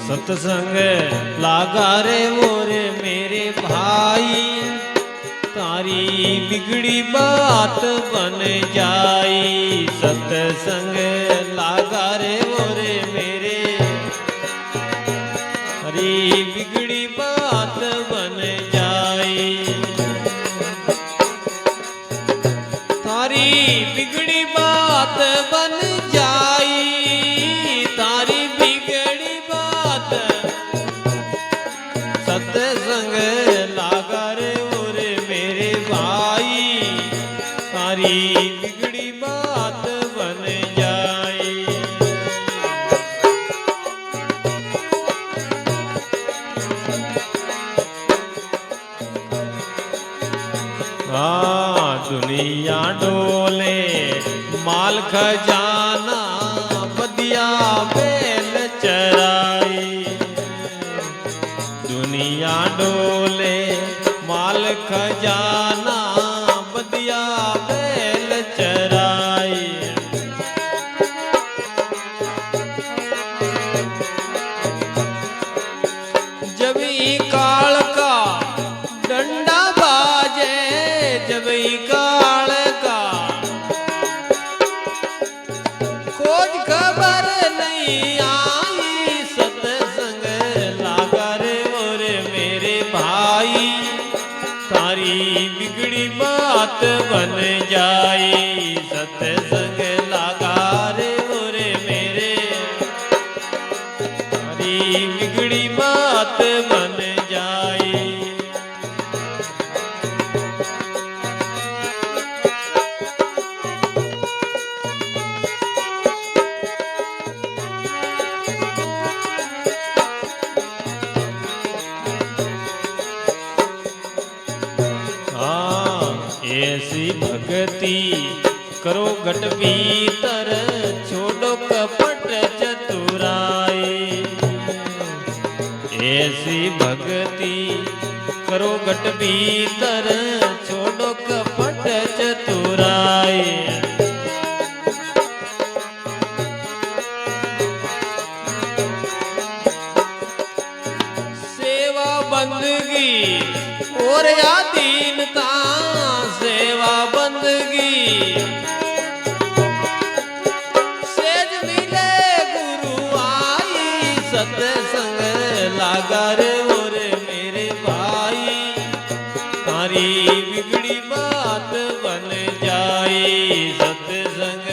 सत्संग लागा रे वो रे मेरे भाई, तारी बिगड़ी बात बन जाई। सत्संग लागा रे वो रे मेरे, तारी बिगड़ी बात बन जाई। तारी बिगड़ी बात बन जाई, तारी बिगड़ी बात। सत्संग लागा रे और मेरे भाई, तारी बिगड़ी बात बन जाए। दुनिया डोले माल खजाना, बदिया बैल चराई। दुनिया डोले माल खजाना, बदिया बैल चराई। जब ई काल का डंडा बाजे, जब ई काल का खोज खबर नहीं आई। सत्संग लागा रे और मेरे भाई, तारी बिगड़ी बात बन जाई। सत्संग लागा रे और मेरे, तारी बिगड़ी बात बन जाई। ऐसी भक्ति करो घट भीतर, छोड़ो कपट चतुराई। ऐसी भक्ति करो घट भीतर, छोड़ो कपट चतुराई। सेवा बंदगी और अधीनता, सेवा बंदगी सेज मिले गुरु आई। सत्संग लागा रे और मेरे भाई, तारी बिगड़ी बात बन जाई। सत्संग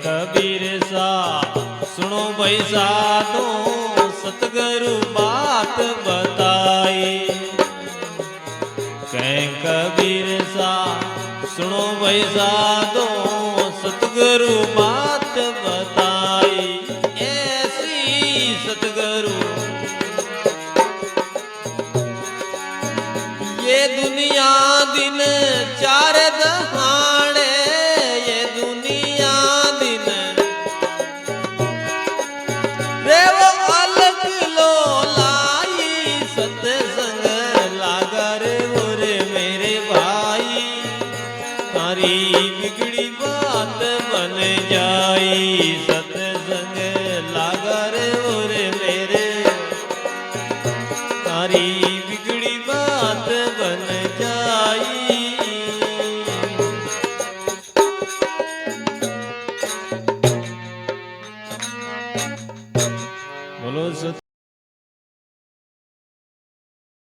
कबीर सा सुनो भाई साधो, सतगुरु बात बताई। कबीर सा सुनो भाई साधो, सतगुरु बात बताई। ऐसी सतगुरु ये दुनिया दिन चार दहाड़े, ये दुनिया दिन रे वो अलग लो लाई। सत्संग लागा रे और मेरे भाई, तारी बिगड़ी बात बन जाई।